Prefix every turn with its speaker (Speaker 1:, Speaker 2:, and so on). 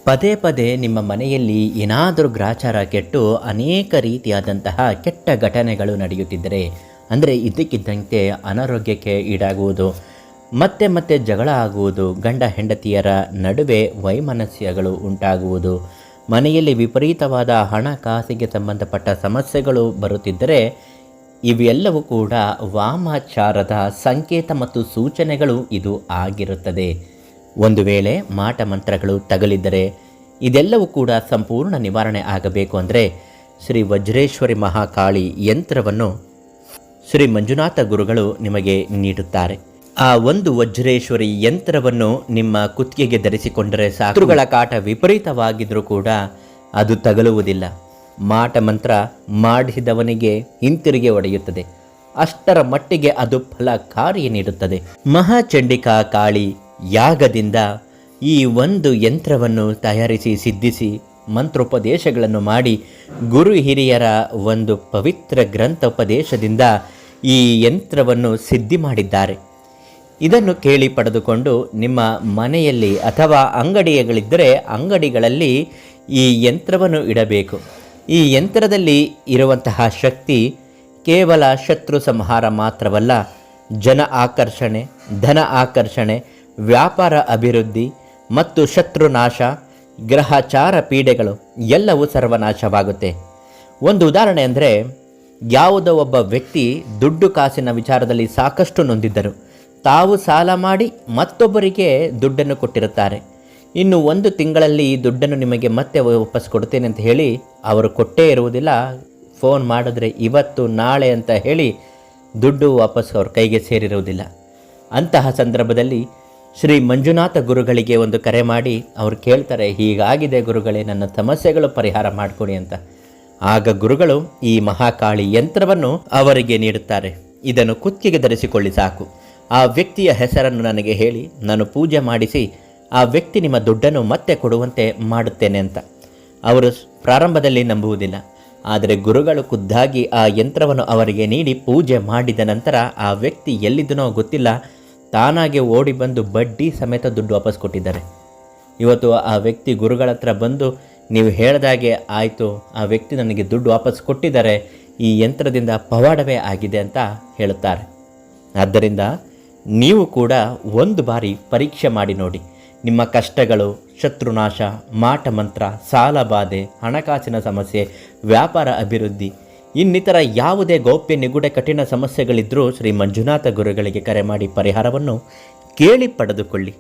Speaker 1: ಪದೇ ಪದೇ ನಿಮ್ಮ ಮನೆಯಲ್ಲಿ ಏನಾದರೂ ಗ್ರಾಚಾರ ಕೆಟ್ಟು ಅನೇಕ ರೀತಿಯಾದಂತಹ ಕೆಟ್ಟ ಘಟನೆಗಳು ನಡೆಯುತ್ತಿದ್ದರೆ, ಅಂದರೆ ಇದ್ದಕ್ಕಿದ್ದಂತೆ ಅನಾರೋಗ್ಯಕ್ಕೆ ಈಡಾಗುವುದು, ಮತ್ತೆ ಮತ್ತೆ ಜಗಳ ಆಗುವುದು, ಗಂಡ ಹೆಂಡತಿಯರ ನಡುವೆ ವೈಮನಸ್ಯಗಳು ಉಂಟಾಗುವುದು, ಮನೆಯಲ್ಲಿ ವಿಪರೀತವಾದ ಹಣಕಾಸಿಗೆ ಸಂಬಂಧಪಟ್ಟ ಸಮಸ್ಯೆಗಳು ಬರುತ್ತಿದ್ದರೆ, ಇವೆಲ್ಲವೂ ಕೂಡ ವಾಮಾಚಾರದ ಸಂಕೇತ ಮತ್ತು ಸೂಚನೆಗಳು ಇದು ಆಗಿರುತ್ತದೆ. ಒಂದು ವೇಳೆ ಮಾಟ ಮಂತ್ರಗಳು ತಗಲಿದ್ದರೆ ಇದೆಲ್ಲವೂ ಕೂಡ ಸಂಪೂರ್ಣ ನಿವಾರಣೆ ಆಗಬೇಕು ಅಂದರೆ ಶ್ರೀ ವಜ್ರೇಶ್ವರಿ ಮಹಾಕಾಳಿ ಯಂತ್ರವನ್ನು ಶ್ರೀ ಮಂಜುನಾಥ ಗುರುಗಳು ನಿಮಗೆ ನೀಡುತ್ತಾರೆ. ಆ ಒಂದು ವಜ್ರೇಶ್ವರಿ ಯಂತ್ರವನ್ನು ನಿಮ್ಮ ಕುತ್ತಿಗೆಗೆ ಧರಿಸಿಕೊಂಡರೆ ಶತ್ರುಗಳ ಕಾಟ ವಿಪರೀತವಾಗಿದ್ದರೂ ಕೂಡ ಅದು ತಗಲುವುದಿಲ್ಲ. ಮಾಟ ಮಂತ್ರ ಮಾಡಿಸಿದವನಿಗೆ ಹಿಂತಿರುಗಿ ಹೊಡೆಯುತ್ತದೆ. ಅಷ್ಟರ ಮಟ್ಟಿಗೆ ಅದು ಫಲಕಾರಿ ನೀಡುತ್ತದೆ. ಮಹಾಚಂಡಿಕಾ ಕಾಳಿ ಯಾಗದಿಂದ ಈ ಒಂದು ಯಂತ್ರವನ್ನು ತಯಾರಿಸಿ ಸಿದ್ಧಿಸಿ ಮಂತ್ರೋಪದೇಶಗಳನ್ನು ಮಾಡಿ ಗುರು ಹಿರಿಯರ ಒಂದು ಪವಿತ್ರ ಗ್ರಂಥೋಪದೇಶದಿಂದ ಈ ಯಂತ್ರವನ್ನು ಸಿದ್ಧಿ ಮಾಡಿದ್ದಾರೆ. ಇದನ್ನು ಕೇಳಿ ಪಡೆದುಕೊಂಡು ನಿಮ್ಮ ಮನೆಯಲ್ಲಿ ಅಥವಾ ಅಂಗಡಿಗಳಿದ್ದರೆ ಅಂಗಡಿಗಳಲ್ಲಿ ಈ ಯಂತ್ರವನ್ನು ಇಡಬೇಕು. ಈ ಯಂತ್ರದಲ್ಲಿ ಇರುವಂತಹ ಶಕ್ತಿ ಕೇವಲ ಶತ್ರು ಸಂಹಾರ ಮಾತ್ರವಲ್ಲ, ಜನ ಆಕರ್ಷಣೆ, ಧನ ಆಕರ್ಷಣೆ, ವ್ಯಾಪಾರ ಅಭಿವೃದ್ಧಿ ಮತ್ತು ಶತ್ರುನಾಶ, ಗ್ರಹಚಾರ ಪೀಡೆಗಳು ಎಲ್ಲವೂ ಸರ್ವನಾಶವಾಗುತ್ತೆ. ಒಂದು ಉದಾಹರಣೆ ಅಂದರೆ, ಯಾವುದೋ ಒಬ್ಬ ವ್ಯಕ್ತಿ ದುಡ್ಡು ಕಾಸಿನ ವಿಚಾರದಲ್ಲಿ ಸಾಕಷ್ಟು ನೊಂದಿದ್ದರು. ತಾವು ಸಾಲ ಮಾಡಿ ಮತ್ತೊಬ್ಬರಿಗೆ ದುಡ್ಡನ್ನು ಕೊಟ್ಟಿರುತ್ತಾರೆ. ಇನ್ನು 1 ತಿಂಗಳಲ್ಲಿ ಈ ದುಡ್ಡನ್ನು ನಿಮಗೆ ಮತ್ತೆ ವಾಪಸ್ ಕೊಡ್ತೇನೆ ಅಂತ ಹೇಳಿ ಅವರು ಕೊಟ್ಟೇ ಇರುವುದಿಲ್ಲ. ಫೋನ್ ಮಾಡಿದ್ರೆ ಇವತ್ತು ನಾಳೆ ಅಂತ ಹೇಳಿ ದುಡ್ಡು ವಾಪಸ್ ಅವ್ರ ಕೈಗೆ ಸೇರಿರುವುದಿಲ್ಲ. ಅಂತಹ ಸಂದರ್ಭದಲ್ಲಿ ಶ್ರೀ ಮಂಜುನಾಥ ಗುರುಗಳಿಗೆ ಒಂದು ಕರೆ ಮಾಡಿ ಅವರು ಕೇಳ್ತಾರೆ, ಹೀಗಾಗಿದೆ ಗುರುಗಳೇ, ನನ್ನ ಸಮಸ್ಯೆಗಳು ಪರಿಹಾರ ಮಾಡಿಕೊಡಿ ಅಂತ. ಆಗ ಗುರುಗಳು ಈ ಮಹಾಕಾಳಿ ಯಂತ್ರವನ್ನು ಅವರಿಗೆ ನೀಡುತ್ತಾರೆ. ಇದನ್ನು ಕುತ್ತಿಗೆಗೆ ಧರಿಸಿಕೊಳ್ಳಿ ಸಾಕು. ಆ ವ್ಯಕ್ತಿಯ ಹೆಸರನ್ನು ನನಗೆ ಹೇಳಿ, ನಾನು ಪೂಜೆ ಮಾಡಿಸಿ ಆ ವ್ಯಕ್ತಿ ನಿಮ್ಮ ದುಡ್ಡನ್ನು ಮತ್ತೆ ಕೊಡುವಂತೆ ಮಾಡುತ್ತೇನೆ ಅಂತ. ಅವರು ಪ್ರಾರಂಭದಲ್ಲಿ ನಂಬುವುದಿಲ್ಲ. ಆದರೆ ಗುರುಗಳು ಖುದ್ದಾಗಿ ಆ ಯಂತ್ರವನ್ನು ಅವರಿಗೆ ನೀಡಿ ಪೂಜೆ ಮಾಡಿದ ನಂತರ ಆ ವ್ಯಕ್ತಿ ಎಲ್ಲಿದ್ದನೋ ಗೊತ್ತಿಲ್ಲ, ತಾನಾಗೆ ಓಡಿ ಬಂದು ಬಡ್ಡಿ ಸಮೇತ ದುಡ್ಡು ವಾಪಸ್ ಕೊಟ್ಟಿದ್ದಾರೆ. ಇವತ್ತು ಆ ವ್ಯಕ್ತಿ ಗುರುಗಳ ಹತ್ರ ಬಂದು, ನೀವು ಹೇಳಿದಾಗೆ ಆಯಿತು, ಆ ವ್ಯಕ್ತಿ ನನಗೆ ದುಡ್ಡು ವಾಪಸ್ ಕೊಟ್ಟಿದ್ದಾರೆ, ಈ ಯಂತ್ರದಿಂದ ಪವಾಡವೇ ಆಗಿದೆ ಅಂತ ಹೇಳುತ್ತಾರೆ. ಆದ್ದರಿಂದ ನೀವು ಕೂಡ ಒಂದು ಬಾರಿ ಪರೀಕ್ಷೆ ಮಾಡಿ ನೋಡಿ. ನಿಮ್ಮ ಕಷ್ಟಗಳು, ಶತ್ರುನಾಶ, ಮಾಟ ಮಂತ್ರ, ಸಾಲಬಾಧೆ, ಹಣಕಾಸಿನ ಸಮಸ್ಯೆ, ವ್ಯಾಪಾರ ಅಭಿವೃದ್ಧಿ, ಇನ್ನಿತರ ಯಾವುದೇ ಗೌಪ್ಯ ನಿಗೂಢ ಕಠಿಣ ಸಮಸ್ಯೆಗಳಿದ್ದರೂ ಶ್ರೀ ಮಂಜುನಾಥ ಗುರುಗಳಿಗೆ ಕರೆ ಮಾಡಿ ಪರಿಹಾರವನ್ನು ಕೇಳಿ ಪಡೆದುಕೊಳ್ಳಿ.